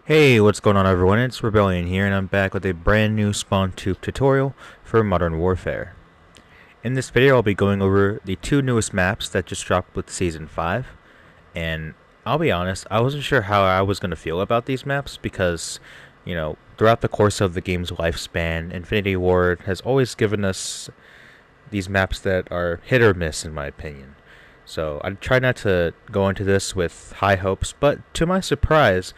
Hey, what's going on everyone? It's Rebellion here and I'm back with a brand new spawn tube tutorial for Modern Warfare. In this video I'll be going over the two newest maps that just dropped with Season 5, and I'll be honest, I wasn't sure how I was going to feel about these maps because, throughout the course of the game's lifespan, Infinity Ward has always given us these maps that are hit or miss in my opinion. So I try not to go into this with high hopes, but to my surprise,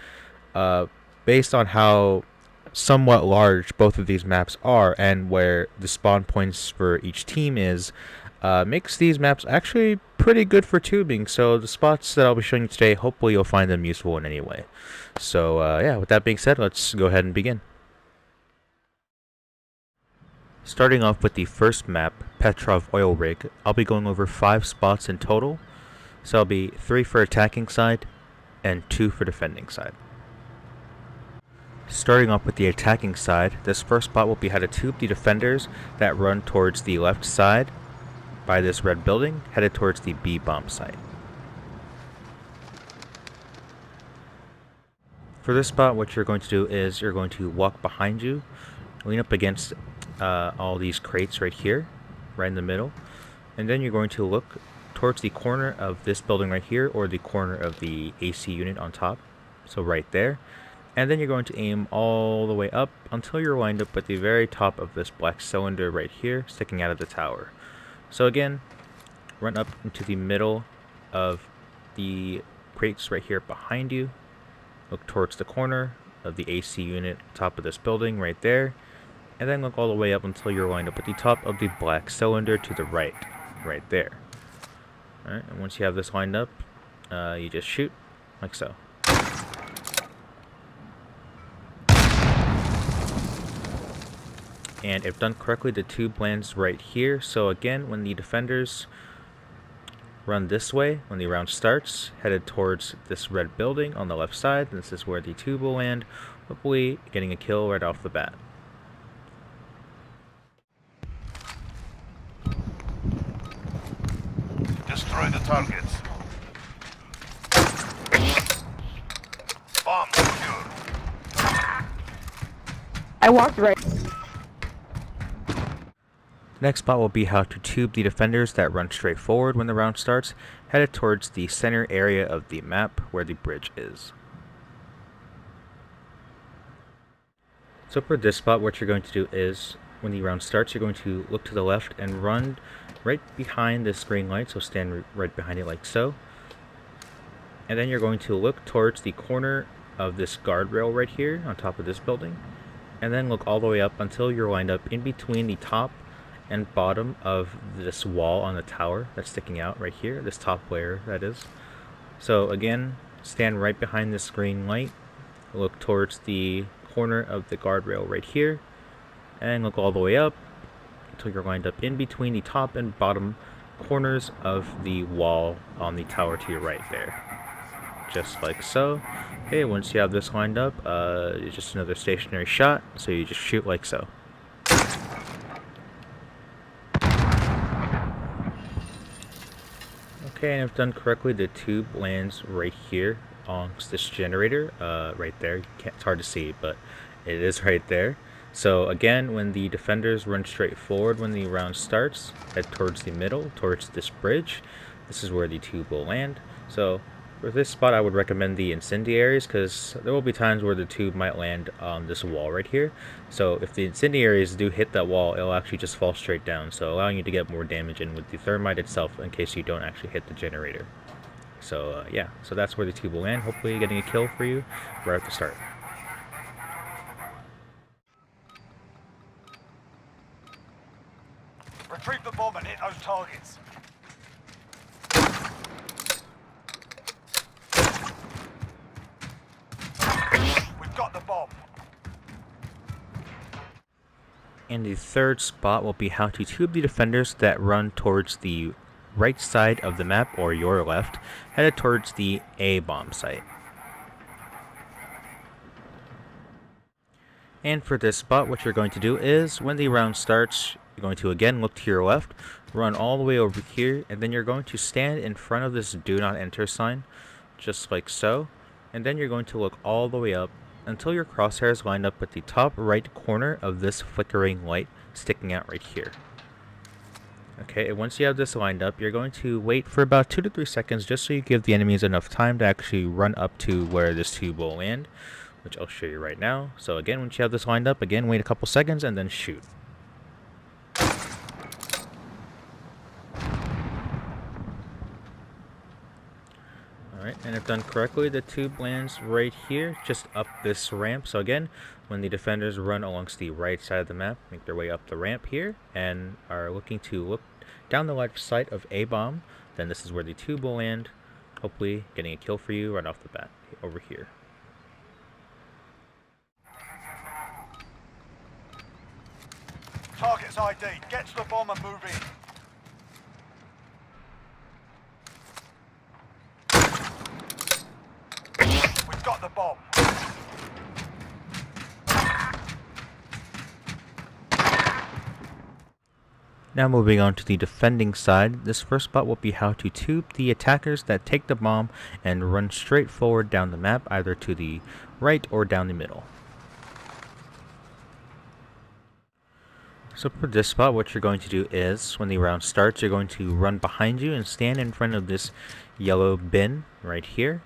uh, based on how somewhat large both of these maps are and where the spawn points for each team is, makes these maps actually pretty good for tubing. So the spots that I'll be showing you today, hopefully you'll find them useful in any way. So yeah, with that being said, let's go ahead and begin. Starting off with the first map, Petrov Oil Rig, I'll be going over 5 spots in total. So I'll be 3 for attacking side and 2 for defending side. Starting off with the attacking side, this first spot will be how to tube the defenders that run towards the left side by this red building, headed towards the B bomb site. For this spot, what you're going to do is you're going to walk behind you, lean up against all these crates right here, right in the middle, and then you're going to look towards the corner of this building right here, or the corner of the AC unit on top, so right there. And then you're going to aim all the way up until you're lined up with the very top of this black cylinder right here sticking out of the tower. So again, run up into the middle of the crates right here behind you. Look towards the corner of the AC unit top of this building right there. And then look all the way up until you're lined up with the top of the black cylinder to the right there. Alright, and once you have this lined up, you just shoot like so. And if done correctly, the tube lands right here. So again, when the defenders run this way, when the round starts, headed towards this red building on the left side, this is where the tube will land, hopefully getting a kill right off the bat. Destroy the targets. Bomb secure. I walked right. The next spot will be how to tube the defenders that run straight forward when the round starts, headed towards the center area of the map where the bridge is. So for this spot, what you're going to do is, when the round starts, you're going to look to the left and run right behind this green light, so stand right behind it like so. And then you're going to look towards the corner of this guardrail right here on top of this building, and then look all the way up until you're lined up in between the top and bottom of this wall on the tower that's sticking out right here, this top layer that is. So again, stand right behind this green light, look towards the corner of the guardrail right here, and look all the way up until you're lined up in between the top and bottom corners of the wall on the tower to your right there. Just like so. Okay, once you have this lined up, it's just another stationary shot, so you just shoot like so. Okay, and if done correctly, the tube lands right here on this generator, right there. It's hard to see, but it is right there. So again, when the defenders run straight forward when the round starts, head towards the middle, towards this bridge. This is where the tube will land. So for this spot, I would recommend the incendiaries, because there will be times where the tube might land on this wall right here. So if the incendiaries do hit that wall, it'll actually just fall straight down, so allowing you to get more damage in with the thermite itself in case you don't actually hit the generator. So yeah, so that's where the tube will land, hopefully getting a kill for you right at the start. Retrieve the bomb and hit those targets. We've got the bomb. And the third spot will be how to tube the defenders that run towards the right side of the map, or your left, headed towards the A bomb site. And for this spot, what you're going to do is, when the round starts, you're going to again look to your left, run all the way over here, and then you're going to stand in front of this do not enter sign, just like so. And then you're going to look all the way up until your crosshairs line up with the top right corner of this flickering light sticking out right here. Okay, and once you have this lined up, you're going to wait for about 2 to 3 seconds just so you give the enemies enough time to actually run up to where this tube will land, which I'll show you right now. So again, once you have this lined up, again, wait a couple seconds and then shoot. Alright, and if done correctly, the tube lands right here, just up this ramp. So again, when the defenders run along the right side of the map, make their way up the ramp here, and are looking to look down the left side of A bomb, then this is where the tube will land, hopefully getting a kill for you right off the bat over here. Target's ID. Get to the bomb and move in. We've got the bomb. Now moving on to the defending side, this first spot will be how to tube the attackers that take the bomb and run straight forward down the map, either to the right or down the middle. So for this spot, what you're going to do is, when the round starts, you're going to run behind you and stand in front of this yellow bin right here.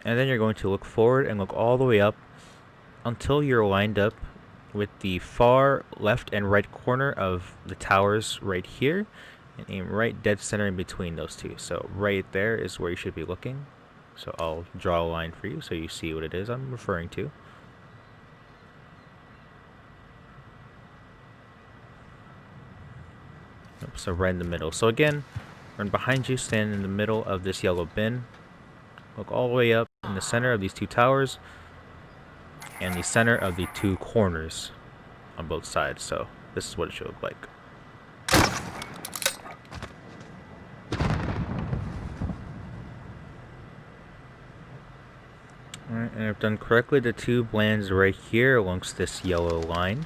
And then you're going to look forward and look all the way up until you're lined up with the far left and right corner of the towers right here, and aim right dead center in between those two. So right there is where you should be looking. So I'll draw a line for you so you see what it is I'm referring to. So right in the middle. So again, run behind you, stand in the middle of this yellow bin, look all the way up in the center of these two towers and the center of the two corners on both sides. So this is what it should look like. Alright, and if done correctly, the tube lands right here amongst this yellow line.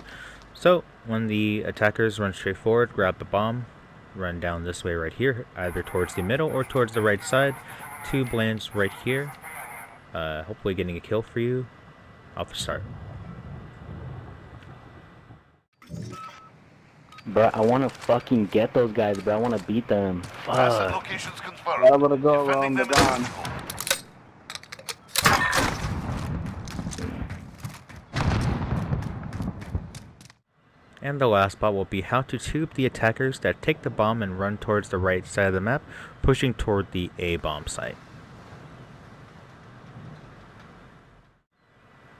So when the attackers run straight forward, grab the bomb, run down this way right here, either towards the middle or towards the right side. Tube lands right here, hopefully getting a kill for you off the start. Bro, I wanna fucking get those guys, bro. I wanna beat them. Asset Fuck. locations confirmed. I'm gonna go Defending around the them is gun. difficult. And the last spot will be how to tube the attackers that take the bomb and run towards the right side of the map, pushing toward the A bomb site.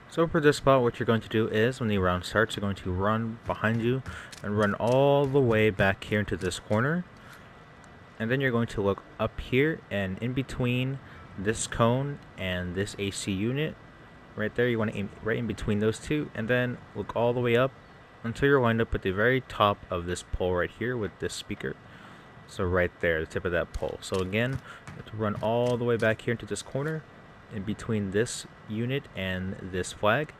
So for this spot, what you're going to do is, when the round starts, you're going to run behind you and run all the way back here into this corner. And then you're going to look up here, and in between this cone and this AC unit, right there, you want to aim right in between those two, and then look all the way up until you're lined up at the very top of this pole right here with this speaker. So right there, the tip of that pole. So again, you have to run all the way back here into this corner, in between this unit and this flag,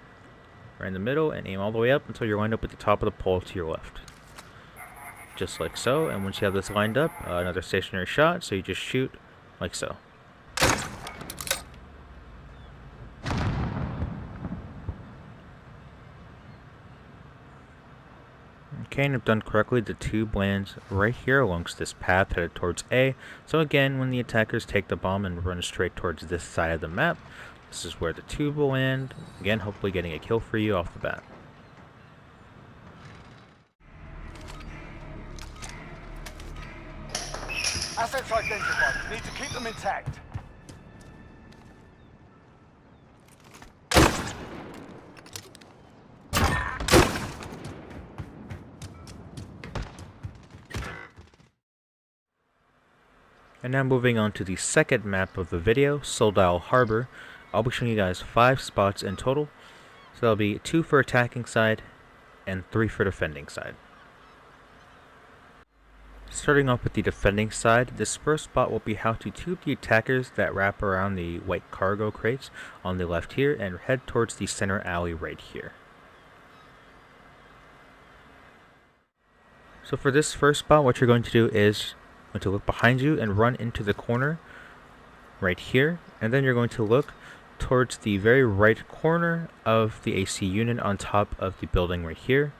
right in the middle, and aim all the way up until you're lined up at the top of the pole to your left. Just like so, and once you have this lined up, another stationary shot, so you just shoot like so. Okay, and if done correctly, the tube lands right here alongst this path headed towards A. So again, when the attackers take the bomb and run straight towards this side of the map, this is where the tube will land. Again, hopefully getting a kill for you off the bat. Assets identified. Need to keep them intact. And now moving on to the second map of the video, Suldal Harbor. I'll be showing you guys 5 spots in total. So there'll be 2 for attacking side and 3 for defending side. Starting off with the defending side, this first spot will be how to tube the attackers that wrap around the white cargo crates on the left here and head towards the center alley right here. So for this first spot, what you're going to do is going to look behind you and run into the corner right here, and then you're going to look towards the very right corner of the AC unit on top of the building right here,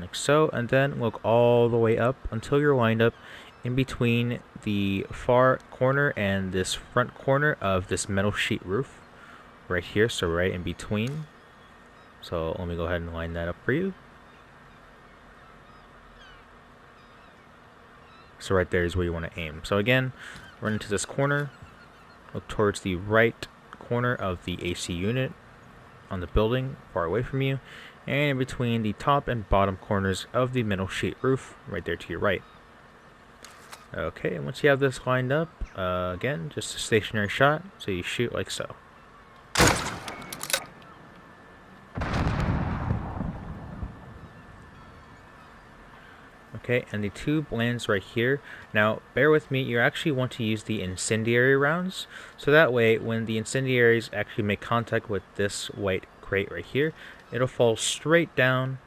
like so, and then look all the way up until you're lined up in between the far corner and this front corner of this metal sheet roof right here, so right in between. So let me go ahead and line that up for you. So right there is where you want to aim. So again, run into this corner, look towards the right corner of the AC unit on the building far away from you, and in between the top and bottom corners of the metal sheet roof right there to your right. Okay, and once you have this lined up, again, just a stationary shot, so you shoot like so. Okay, and the tube lands right here. Now, bear with me, you actually want to use the incendiary rounds, so that way, when the incendiaries actually make contact with this white crate right here, it'll fall straight down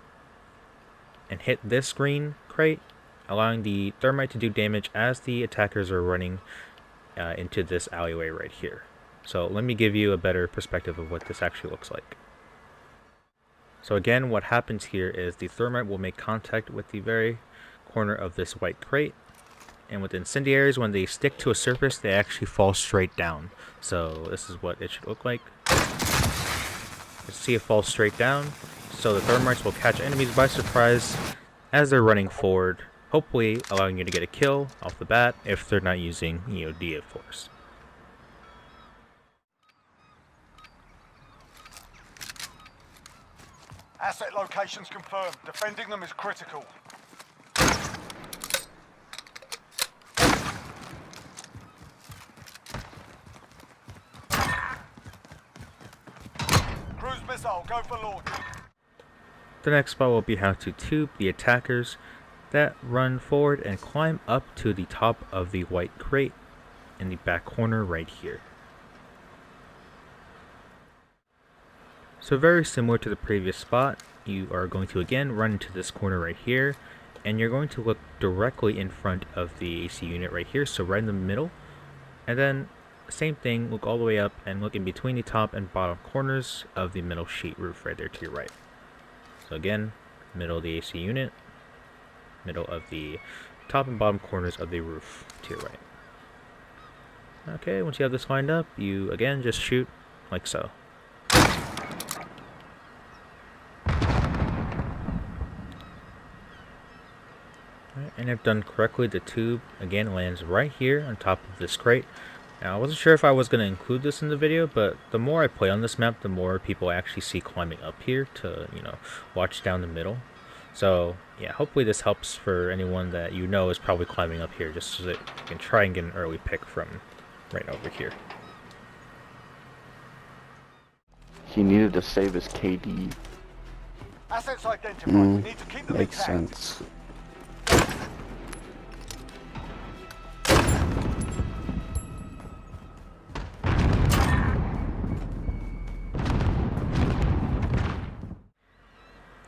and hit this green crate, allowing the thermite to do damage as the attackers are running into this alleyway right here. So let me give you a better perspective of what this actually looks like. So again, what happens here is the thermite will make contact with the very corner of this white crate, and with incendiaries, when they stick to a surface, they actually fall straight down. So this is what it should look like. You see it fall straight down, so the thermites will catch enemies by surprise as they're running forward, hopefully allowing you to get a kill off the bat if they're not using EOD, of course. Asset locations confirmed. Defending them is critical. Cruise missile, go for launch. The next spot will be how to tube the attackers that run forward and climb up to the top of the white crate in the back corner right here. So very similar to the previous spot, you are going to again run into this corner right here, and you're going to look directly in front of the AC unit right here, so right in the middle, and then same thing, look all the way up and look in between the top and bottom corners of the metal sheet roof right there to your right. So again, middle of the AC unit, middle of the top and bottom corners of the roof to your right. Okay, once you have this lined up, you again just shoot like so. And if done correctly, the tube again lands right here on top of this crate. Now, I wasn't sure if I was going to include this in the video, but the more I play on this map, the more people I actually see climbing up here to, watch down the middle. So, yeah, hopefully this helps for anyone that is probably climbing up here, just so that you can try and get an early pick from right over here. He needed to save his KD. Assets identified. We need to keep them Makes intact. sense.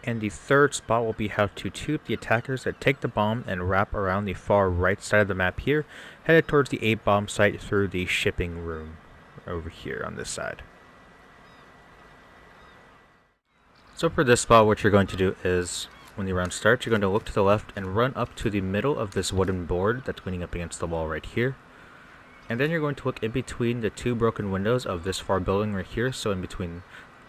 And the third spot will be how to tube the attackers that take the bomb and wrap around the far right side of the map here, headed towards the A-bomb site through the shipping room over here on this side. So for this spot, what you're going to do is, when the round starts, you're going to look to the left and run up to the middle of this wooden board that's leaning up against the wall right here. And then you're going to look in between the two broken windows of this far building right here, so in between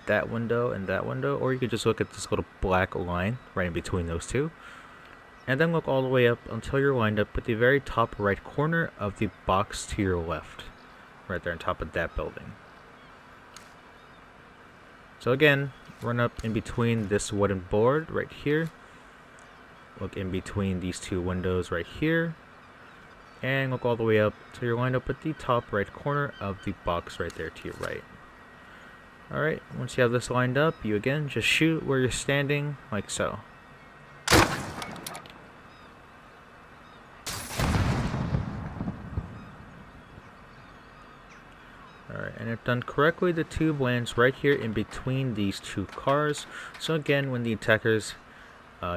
that window and that window, or you could just look at this little black line right in between those two, and then look all the way up until you're lined up with the very top right corner of the box to your left, right there on top of that building. So again, run up in between this wooden board right here, look in between these two windows right here, and look all the way up till you're lined up with the top right corner of the box right there to your right. Alright, once you have this lined up, you again just shoot where you're standing, like so. Alright, and if done correctly, the tube lands right here in between these two cars. So again, when the attackers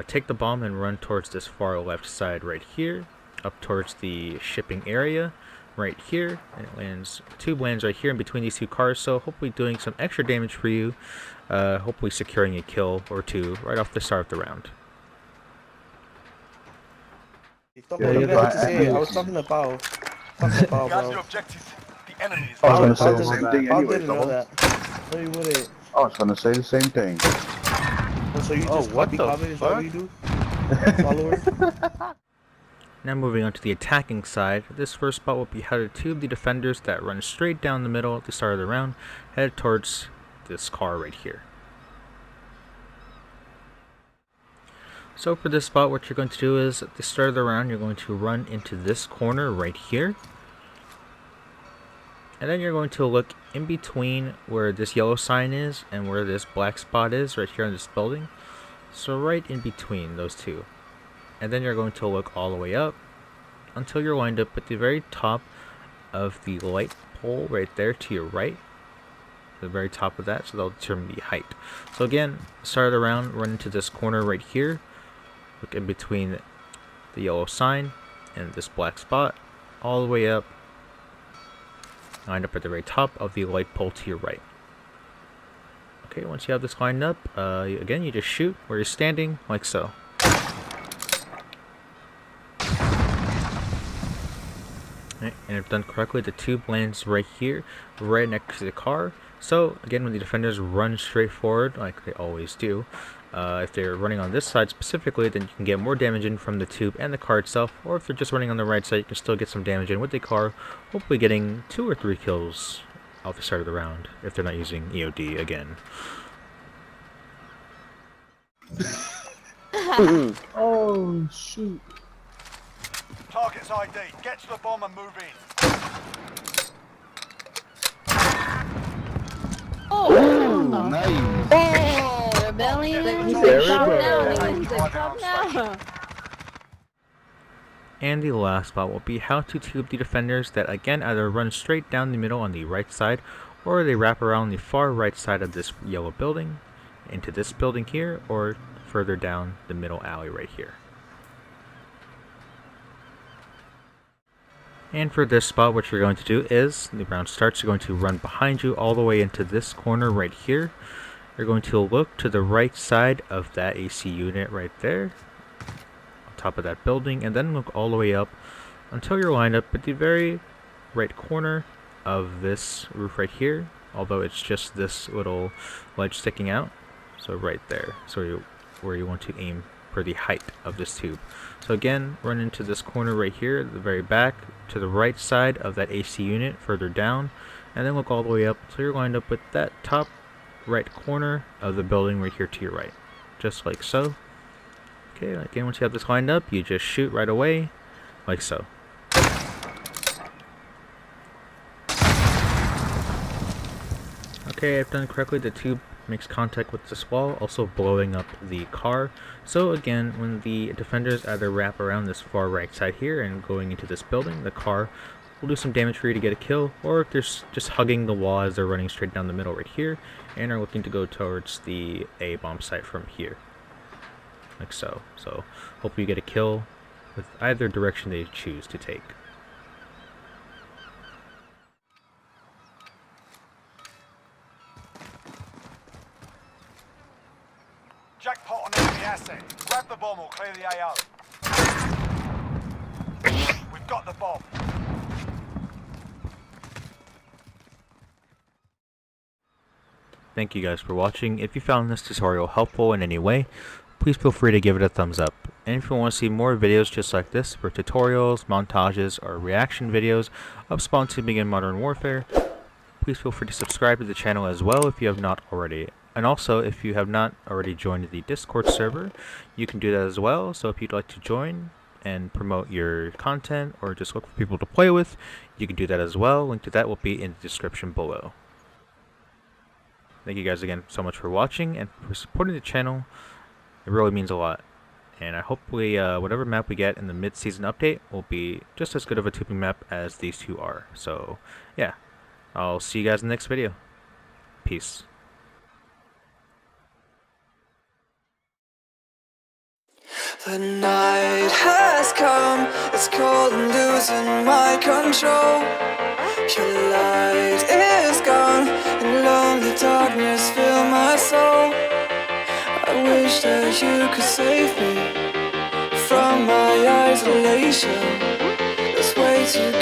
take the bomb and run towards this far left side right here, up towards the shipping area, right here, and it lands, the tube lands right here in between these two cars, so hopefully doing some extra damage for you, hopefully securing a kill or two right off the start of the round. You guys have to say it. I was talking about, Guard bro. the objectives. The enemy is I was Paul gonna say the same thing Paul anyway, didn't know Double. that. No, you wouldn't. I was gonna say the same thing. Oh, so you just what copy the comment is all fuck? you do? Followers? Now moving on to the attacking side, this first spot will be how to tube the defenders that run straight down the middle at the start of the round, headed towards this car right here. So for this spot, what you're going to do is, at the start of the round, you're going to run into this corner right here. And then you're going to look in between where this yellow sign is and where this black spot is, right here in this building. So right in between those two. And then you're going to look all the way up until you're lined up at the very top of the light pole right there to your right. The very top of that, so that'll determine the height. So again, start of the round, run into this corner right here. Look in between the yellow sign and this black spot, all the way up, lined up at the very top of the light pole to your right. Okay, once you have this lined up, again, you just shoot where you're standing, like so. Okay, and if done correctly, the tube lands right here, right next to the car. So, again, when the defenders run straight forward, like they always do, if they're running on this side specifically, then you can get more damage in from the tube and the car itself, or if they're just running on the right side, you can still get some damage in with the car, hopefully getting 2 or 3 kills off the start of the round, if they're not using EOD again. Oh shoot. Target's ID. Get to the bomb and move in. Oh, nice. Oh, rebellion! There we Stop go. now! Stop now! And the last spot will be how to tube the defenders that again either run straight down the middle on the right side, or they wrap around the far right side of this yellow building into this building here, or further down the middle alley right here. And for this spot, what you're going to do is, the round starts, you're going to run behind you all the way into this corner right here. You're going to look to the right side of that AC unit right there, on top of that building, and then look all the way up until you're lined up at the very right corner of this roof right here, although it's just this little ledge sticking out. So right there, so where you want to aim for the height of this tube. So again, run into this corner right here, at the very back, to the right side of that AC unit, further down, and then look all the way up until you're lined up with that top right corner of the building right here to your right. Just like so. Okay, again, once you have this lined up, you just shoot right away, like so. Okay, I've done correctly. The tube makes contact with this wall, also blowing up the car. So again, when the defenders either wrap around this far right side here and going into this building, the car will do some damage for you to get a kill, or if they're just hugging the wall as they're running straight down the middle right here and are looking to go towards the A bomb site from here, like so. So hopefully you get a kill with either direction they choose to take. Jackpot on enemy asset. Grab the bomb or clear the AO. We've got the bomb. Thank you guys for watching. If you found this tutorial helpful in any way, please feel free to give it a thumbs up. And if you want to see more videos just like this for tutorials, montages, or reaction videos of spawn tubing in Modern Warfare, please feel free to subscribe to the channel as well if you have not already. And also, if you have not already joined the Discord server, you can do that as well. So if you'd like to join and promote your content or just look for people to play with, you can do that as well. Link to that will be in the description below. Thank you guys again so much for watching and for supporting the channel. It really means a lot. And hopefully whatever map we get in the mid-season update will be just as good of a tubing map as these two are. So yeah, I'll see you guys in the next video. Peace. The night has come, it's cold and losing my control. Your light is gone, and lonely darkness fill my soul. I wish that you could save me from my isolation. There's way too